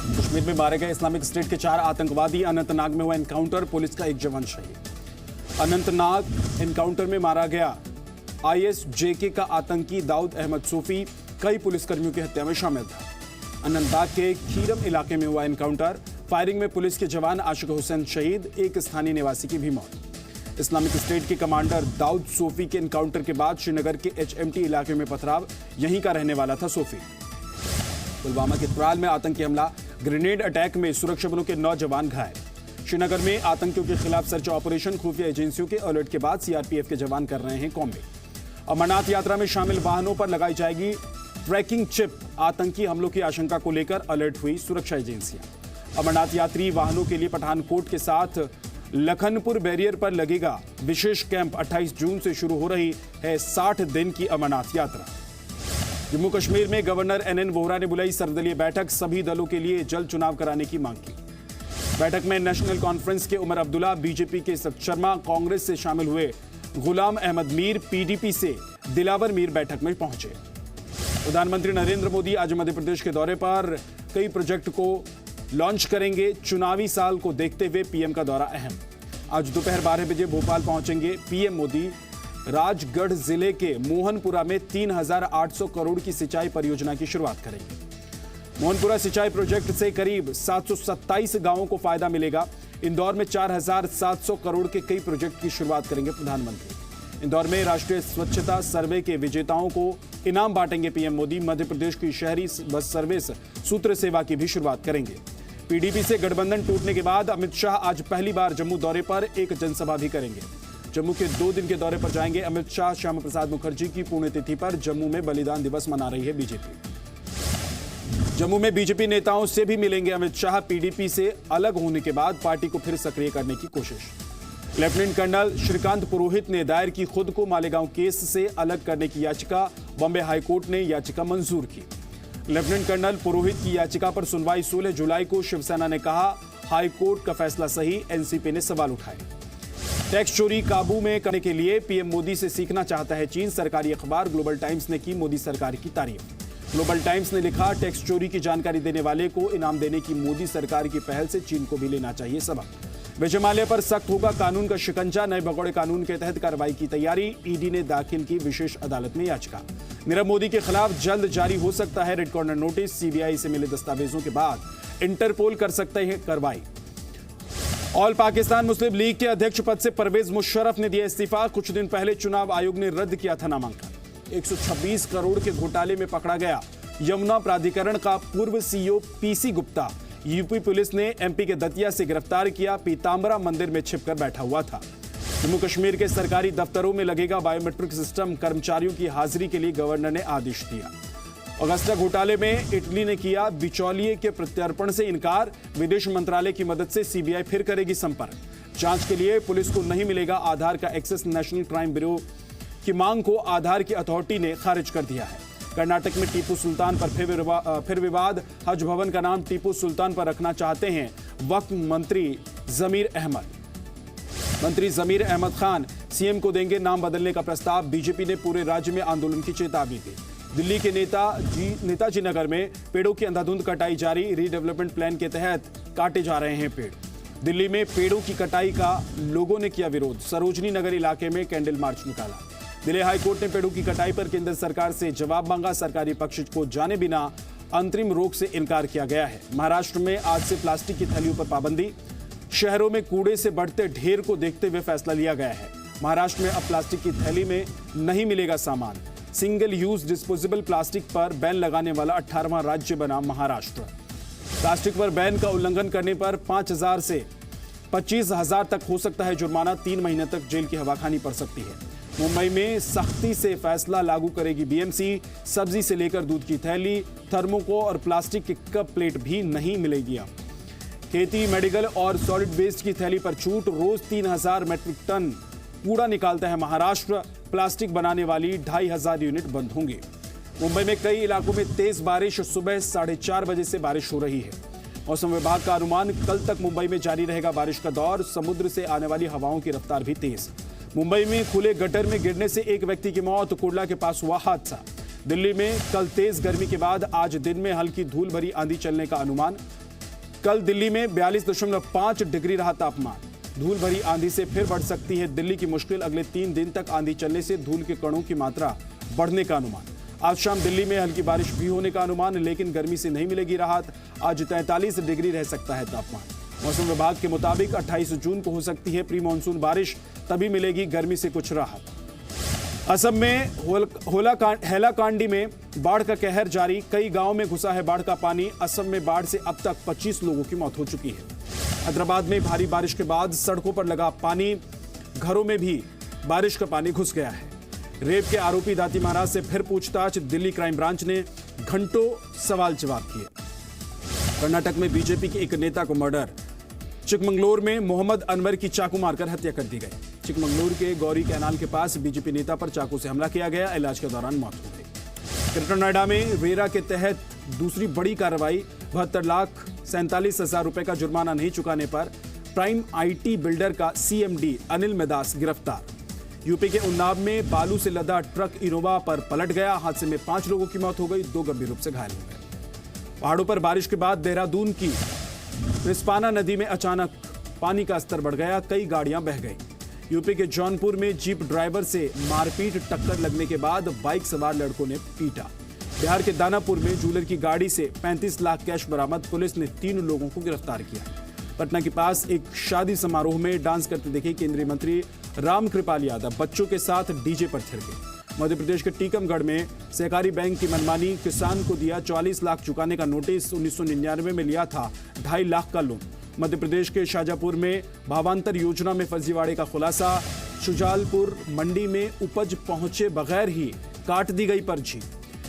कश्मीर में मारे गए इस्लामिक स्टेट के 4 आतंकवादी। अनंतनाग में हुआ एनकाउंटर, पुलिस का एक जवान शहीद। अनंतनाग एनकाउंटर में मारा गया ISJK का आतंकी दाऊद अहमद सूफी कई पुलिसकर्मियों की हत्या में शामिल था। अनंतनाग के खीरम इलाके में हुआ एनकाउंटर, फायरिंग में पुलिस के जवान आशिक हुसैन शहीद, एक स्थानीय निवासी की भी मौत। इस्लामिक स्टेट के कमांडर दाऊद सूफी के एनकाउंटर के बाद श्रीनगर के HMT इलाके में पथराव, यहीं का रहने वाला था सूफी। पुलवामा के त्राल में आतंकी हमला, ग्रेनेड अटैक में सुरक्षा बलों के 9 जवान घायल। श्रीनगर में आतंकियों के खिलाफ सर्च ऑपरेशन, खुफिया एजेंसियों के अलर्ट के बाद CRPF के जवान कर रहे हैं कॉम्बिंग। अमरनाथ यात्रा में शामिल वाहनों पर लगाई जाएगी ट्रैकिंग चिप, आतंकी हमलों की आशंका को लेकर अलर्ट हुई सुरक्षा एजेंसियां। अमरनाथ यात्री वाहनों के लिए पठानकोट के साथ लखनपुर बैरियर पर लगेगा विशेष कैंप। 28 जून से शुरू हो रही है 60 दिन की अमरनाथ यात्रा। जम्मू कश्मीर में गवर्नर NN वोहरा ने बुलाई सर्वदलीय बैठक, सभी दलों के लिए जल्द चुनाव कराने की मांग की। बैठक में नेशनल कॉन्फ्रेंस के उमर अब्दुल्ला, BJP के सत शर्मा, कांग्रेस से शामिल हुए गुलाम अहमद मीर, PDP से दिलावर मीर बैठक में पहुंचे। प्रधानमंत्री नरेंद्र मोदी आज मध्य प्रदेश के दौरे पर कई प्रोजेक्ट को लॉन्च करेंगे। चुनावी साल को देखते हुए PM का दौरा अहम। आज दोपहर 12 बजे भोपाल पहुंचेंगे PM मोदी। राजगढ़ जिले के मोहनपुरा में 3800 करोड़ की सिंचाई परियोजना की शुरुआत करेंगे। मोहनपुरा सिंचाई प्रोजेक्ट से करीब 727 गांवों को फायदा मिलेगा। इंदौर में 4700 करोड़ के कई प्रोजेक्ट की शुरुआत करेंगे प्रधानमंत्री। इंदौर में राष्ट्रीय स्वच्छता सर्वे के विजेताओं को इनाम बांटेंगे PM मोदी। मध्य प्रदेश की शहरी बस सर्विस सूत्र सेवा की भी शुरुआत करेंगे। PDP से गठबंधन टूटने के बाद अमित शाह आज पहली बार जम्मू दौरे पर एक जनसभा भी करेंगे। जम्मू के 2 दिन के दौरे पर जाएंगे अमित शाह। श्यामा प्रसाद मुखर्जी की पुण्यतिथि पर जम्मू में बलिदान दिवस मना रही है BJP। जम्मू में BJP नेताओं से भी मिलेंगे अमित शाह। PDP से अलग होने के बाद पार्टी को फिर सक्रिय करने की कोशिश। लेफ्टिनेंट कर्नल श्रीकांत पुरोहित ने दायर की खुद को मालेगांव केस से अलग करने की याचिका। बॉम्बे हाईकोर्ट ने याचिका मंजूर की। लेफ्टिनेंट कर्नल पुरोहित की याचिका पर सुनवाई 16 जुलाई को। शिवसेना ने कहा हाईकोर्ट का फैसला सही, NCP ने सवाल उठाए। टैक्स चोरी काबू में करने के लिए PM मोदी से सीखना चाहता है चीन। सरकारी अखबार ग्लोबल टाइम्स ने की मोदी सरकार की तारीफ। ग्लोबल टाइम्स ने लिखा, टैक्स चोरी की जानकारी देने वाले को इनाम देने की मोदी सरकार की पहल से चीन को भी लेना चाहिए सबक। विजय माल्या पर सख्त होगा कानून का शिकंजा। नए भगोड़े कानून के तहत कार्रवाई की तैयारी। ED ने दाखिल की विशेष अदालत में याचिका। नीरव मोदी के खिलाफ जल्द जारी हो सकता है रेड कॉर्नर नोटिस। CBI से मिले दस्तावेजों के बाद इंटरपोल कर सकते हैं कार्रवाई। ऑल पाकिस्तान मुस्लिम लीग के अध्यक्ष पद से परवेज मुशर्रफ ने दिया इस्तीफा। कुछ दिन पहले चुनाव आयोग ने रद्द किया था नामांकन। 126 करोड़ के घोटाले में पकड़ा गया यमुना प्राधिकरण का पूर्व CEO PC Gupta. UP police ने MP के दतिया से गिरफ्तार किया। पीताम्बरा मंदिर में छिपकर बैठा हुआ था। जम्मू कश्मीर के सरकारी दफ्तरों में लगेगा बायोमेट्रिक सिस्टम। कर्मचारियों की हाजिरी के लिए गवर्नर ने आदेश दिया। अगस्ता घोटाले में इटली ने किया बिचौलिए के प्रत्यर्पण से इनकार। विदेश मंत्रालय की मदद से CBI फिर करेगी संपर्क। जांच के लिए पुलिस को नहीं मिलेगा आधार का एक्सेस। नेशनल क्राइम ब्यूरो की मांग को आधार की अथॉरिटी ने खारिज कर दिया है। कर्नाटक में टीपू सुल्तान पर फिर विवाद। हज भवन का नाम टीपू सुल्तान पर रखना चाहते हैं वक्फ मंत्री जमीर अहमद। मंत्री जमीर अहमद खान CM को देंगे नाम बदलने का प्रस्ताव। BJP ने पूरे राज्य में आंदोलन की चेतावनी दी। दिल्ली के नेताजी नगर में पेड़ों की अंधाधुंध कटाई जारी। रीडेवलपमेंट प्लान के तहत काटे जा रहे हैं पेड़। दिल्ली में पेड़ों की कटाई का लोगों ने किया विरोध। सरोजनी नगर इलाके में कैंडल मार्च निकाला। दिल्ली हाईकोर्ट ने पेड़ों की कटाई पर केंद्र सरकार से जवाब मांगा। सरकारी पक्ष को जाने बिना अंतरिम रोक से इनकार किया गया है। महाराष्ट्र में आज से प्लास्टिक की थैलियों पर पाबंदी। शहरों में कूड़े से बढ़ते ढेर को देखते हुए फैसला लिया गया है। महाराष्ट्र में अब प्लास्टिक की थैली में नहीं मिलेगा सामान। सिंगल यूज डिस्पोजेबल प्लास्टिक पर बैन लगाने वाला 18वां राज्य बना महाराष्ट्र। प्लास्टिक पर बैन का उल्लंघन करने पर 5000 से 25,000 तक हो सकता है जुर्माना। 3 महीने तक जेल की हवा खानी पड़ सकती है। मुंबई में सख्ती से फैसला लागू करेगी BMC। सब्जी से लेकर दूध की थैली, थर्मोको और प्लास्टिक के कप प्लेट भी नहीं मिलेगी। खेती, मेडिकल और सॉलिड वेस्ट की थैली पर छूट। रोज 3000 मीट्रिक टन कूड़ा निकालता है महाराष्ट्र। प्लास्टिक बनाने वाली 2500 यूनिट बंद होंगे। मुंबई में कई इलाकों में तेज बारिश। सुबह 4:30 बजे से बारिश हो रही है। मौसम विभाग का अनुमान, कल तक मुंबई में जारी रहेगा बारिश का दौर। समुद्र से आने वाली हवाओं की रफ्तार भी तेज। मुंबई में खुले गटर में गिरने से एक व्यक्ति की मौत। कुर्ला के पास हुआ हादसा। दिल्ली में कल तेज गर्मी के बाद आज दिन में हल्की धूल भरी आंधी चलने का अनुमान। कल दिल्ली में 42.5 डिग्री रहा तापमान। धूल भरी आंधी से फिर बढ़ सकती है दिल्ली की मुश्किल। अगले 3 दिन तक आंधी चलने से धूल के कणों की मात्रा बढ़ने का अनुमान। आज शाम दिल्ली में हल्की बारिश भी होने का अनुमान, लेकिन गर्मी से नहीं मिलेगी राहत। आज 43 डिग्री रह सकता है तापमान। मौसम विभाग के मुताबिक 28 जून को हो सकती है प्री मानसून बारिश, तभी मिलेगी गर्मी से कुछ राहत। असम में हैलाकांडी में बाढ़ का कहर जारी। कई गांवों में घुसा है बाढ़ का पानी। असम में बाढ़ से अब तक 25 लोगों की मौत हो चुकी है। हैदराबाद में भारी बारिश के बाद सड़कों पर लगा पानी, घरों में भी बारिश का पानी घुस गया है। रेप के आरोपी दाती महाराज से फिर पूछताछ। दिल्ली क्राइम ब्रांच ने घंटों सवाल जवाब किए। कर्नाटक में बीजेपी के एक नेता को मर्डर। चिकमंगलूर में मोहम्मद अनवर की चाकू मारकर हत्या कर दी गई। चिकमंगलूर के गौरी कैनाल के पास बीजेपी नेता पर चाकू से हमला किया गया। इलाज के दौरान मौत हो गई। ग्रेटर नोएडा में रेरा के तहत दूसरी बड़ी कार्रवाई। 72,47,000 रुपए का जुर्माना नहीं चुकाने पर प्राइम आईटी बिल्डर का सीएमडी अनिल मेदास गिरफ्तार। यूपी के उन्नाव में बालू से लदा ट्रक इनोवा पर पलट गया। हादसे में 5 लोगों की मौत हो गई, 2 गंभीर रूप से घायल हो गए। पहाड़ों पर बारिश के बाद देहरादून की रिस्पाना नदी में अचानक पानी का स्तर बढ़ गया, कई गाड़ियां बह गई। यूपी के जौनपुर में जीप ड्राइवर से मारपीट, टक्कर लगने के बाद बाइक सवार लड़कों ने पीटा। बिहार के दानापुर में जूलर की गाड़ी से 35 लाख कैश बरामद। पुलिस ने 3 लोगों को गिरफ्तार किया। पटना के पास एक शादी समारोह में डांस करते दिखे केंद्रीय मंत्री रामकृपाल यादव बच्चों के साथ डीजे पर थिरके। मध्य प्रदेश के टीकमगढ़ में सहकारी बैंक की मनमानी। किसान को दिया 44 लाख चुकाने का नोटिस। 1999 में लिया था 2.5 लाख का लोन। मध्य प्रदेश के शाजापुर में भावांतर योजना में फर्जीवाड़े का खुलासा। शुजालपुर मंडी में उपज पहुंचे बगैर ही काट दी गई पर्ची।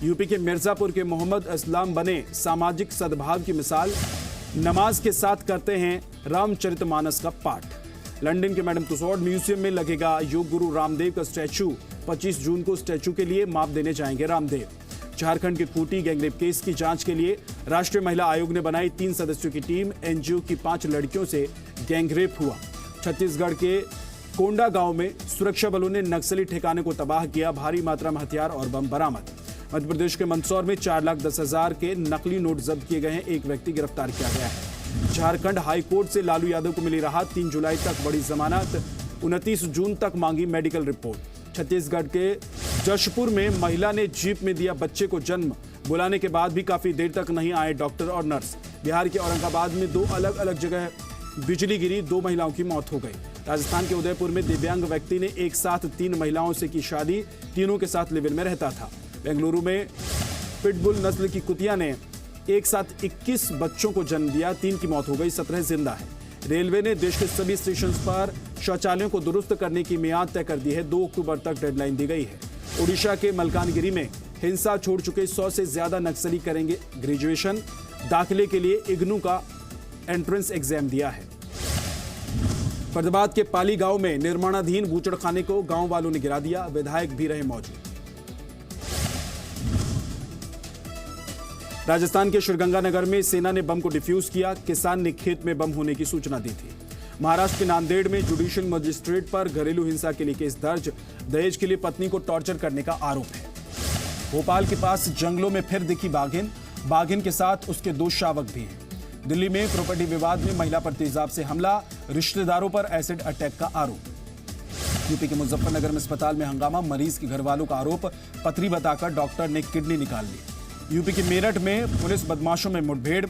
यूपी के मिर्जापुर के मोहम्मद असलाम बने सामाजिक सद्भाव की मिसाल। नमाज के साथ करते हैं रामचरितमानस का पाठ। लंदन के मैडम तुसौड म्यूजियम में लगेगा योग गुरु रामदेव का स्टैचू। 25 जून को स्टैचू के लिए माप देने जाएंगे रामदेव। झारखंड के खूंटी गैंगरेप केस की जांच के लिए राष्ट्रीय महिला आयोग ने बनाई 3 सदस्यों की टीम। एनजीओ की 5 लड़कियों से गैंगरेप हुआ। छत्तीसगढ़ के कोंडा गांव में सुरक्षा बलों ने नक्सली ठिकाने को तबाह किया। भारी मात्रा में हथियार और बम बरामद। मध्य प्रदेश के मंदसौर में 4,10,000 के नकली नोट जब्त किए गए हैं। एक व्यक्ति गिरफ्तार किया गया है। झारखंड हाईकोर्ट से लालू यादव को मिली राहत। 3 जुलाई तक बड़ी जमानत। 29 जून तक मांगी मेडिकल रिपोर्ट। छत्तीसगढ़ के जशपुर में महिला ने जीप में दिया बच्चे को जन्म। बुलाने के बाद भी काफी देर तक नहीं आए डॉक्टर और नर्स। बिहार के औरंगाबाद में 2 अलग अलग जगह बिजली गिरी, 2 महिलाओं की मौत हो गई। राजस्थान के उदयपुर में दिव्यांग व्यक्ति ने एक साथ 3 महिलाओं से की शादी, तीनों के साथ लिव इन में रहता था। बेंगलुरु में पिटबुल नस्ल की कुतिया ने एक साथ 21 बच्चों को जन्म दिया, 3 की मौत हो गई, 17 जिंदा है। रेलवे ने देश के सभी स्टेशन पर शौचालयों को दुरुस्त करने की मियाद तय कर दी है। 2 अक्टूबर तक डेडलाइन दी गई है। ओडिशा के मलकानगिरी में हिंसा छोड़ चुके 100 से ज्यादा नक्सली करेंगे ग्रेजुएशन। दाखिले के लिए इग्नू का एंट्रेंस एग्जाम दिया है। फरीदाबाद के पाली गांव में निर्माणाधीन बूचड़खाने को गांव वालों ने गिरा दिया, विधायक भी रहे मौजूद। राजस्थान के श्रीगंगानगर में सेना ने बम को डिफ्यूज किया। किसान ने खेत में बम होने की सूचना दी थी। महाराष्ट्र के नांदेड़ में जुडिशियल मजिस्ट्रेट पर घरेलू हिंसा के लिए केस दर्ज। दहेज के लिए पत्नी को टॉर्चर करने का आरोप है। भोपाल के पास जंगलों में फिर दिखी बाघिन। बाघिन के साथ उसके 2 शावक भी हैं। दिल्ली में प्रॉपर्टी विवाद में महिला पर तेजाब से हमला, रिश्तेदारों पर एसिड अटैक का आरोप। यूपी के मुजफ्फरनगर में अस्पताल में हंगामा, मरीज के घर वालों का आरोप, पथरी बताकर डॉक्टर ने किडनी निकाल ली। यूपी के मेरठ में पुलिस बदमाशों में मुठभेड़,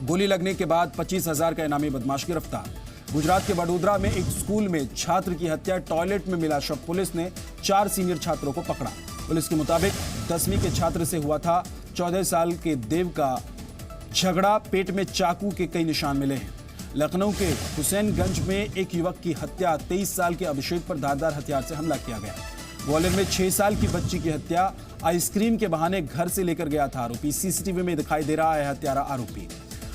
गोली लगने के बाद 25,000 का इनामी बदमाश गिरफ्तार। गुजरात के वडोदरा में एक स्कूल में छात्र की हत्या, टॉयलेट में मिला शव। पुलिस ने 4 सीनियर छात्रों को पकड़ा। पुलिस के मुताबिक 10वीं के छात्र से हुआ था 14 साल के देव का झगड़ा। पेट में चाकू के कई निशान मिले हैं। लखनऊ के हुसैनगंज में एक युवक की हत्या, 23 साल के अभिषेक पर धारदार हथियार से हमला किया गया। ग्वालियर में 6 साल की बच्ची की हत्या, आइसक्रीम के बहाने घर से लेकर गया था आरोपी। सीसीटीवी में दिखाई दे रहा है हत्यारा आरोपी।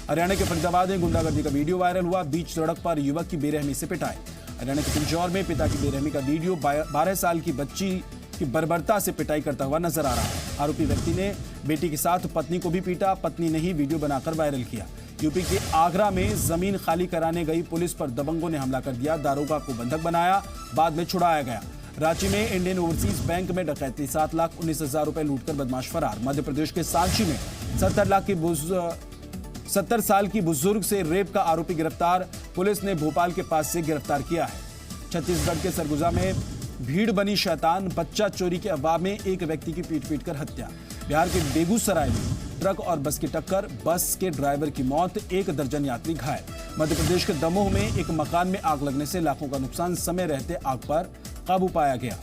हरियाणा के फरीदाबाद में गुंडागर्दी का वीडियो वायरल हुआ, बीच सड़क पर युवक की बेरहमी से पिटाई। हरियाणा के पिंजौर में पिता की बेरहमी का वीडियो, 12 साल की बच्ची की बर्बरता से पिटाई करता हुआ नजर आ रहा है। आरोपी व्यक्ति ने बेटी के साथ पत्नी को भी पीटा, पत्नी ने ही वीडियो बनाकर वायरल किया। यूपी के आगरा में जमीन खाली कराने गई पुलिस पर दबंगों ने हमला कर दिया, दारोगा को बंधक बनाया, बाद में छुड़ाया गया। रांची में इंडियन ओवरसीज बैंक में डकैती, 7,19,000 रुपए लूटकर बदमाश फरार। मध्य प्रदेश के सांची में 70 लाख की 70 साल की बुजुर्ग से रेप का आरोपी गिरफ्तार, पुलिस ने भोपाल के पास से गिरफ्तार किया है। छत्तीसगढ़ के सरगुजा में भीड़ बनी शैतान, बच्चा चोरी के अफवाह में एक व्यक्ति की पीट कर हत्या। बिहार के बेगूसराय में ट्रक और बस की टक्कर, बस के ड्राइवर की मौत, 1 दर्जन यात्री घायल। मध्य प्रदेश के दमोह में एक मकान में आग लगने से लाखों का नुकसान, समय रहते आग पर काबू पाया गया।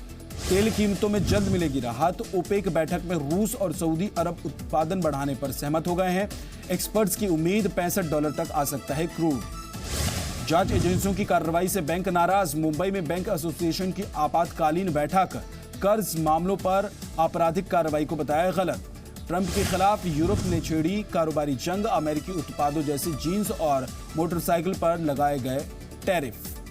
तेल कीमतों में जल्द मिलेगी राहत, ओपेक बैठक में रूस और सऊदी अरब उत्पादन बढ़ाने पर सहमत हो गए हैं। एक्सपर्ट्स की उम्मीद $65 तक आ सकता है क्रूड। जांच एजेंसियों की कार्रवाई से बैंक नाराज, मुंबई में बैंक एसोसिएशन की आपातकालीन बैठक, कर्ज मामलों पर आपराधिक कार्रवाई को बताया गलत। ट्रंप के खिलाफ यूरोप ने छेड़ी कारोबारी जंग, अमेरिकी उत्पादों जैसे जींस और मोटरसाइकिल पर लगाए गए टैरिफ।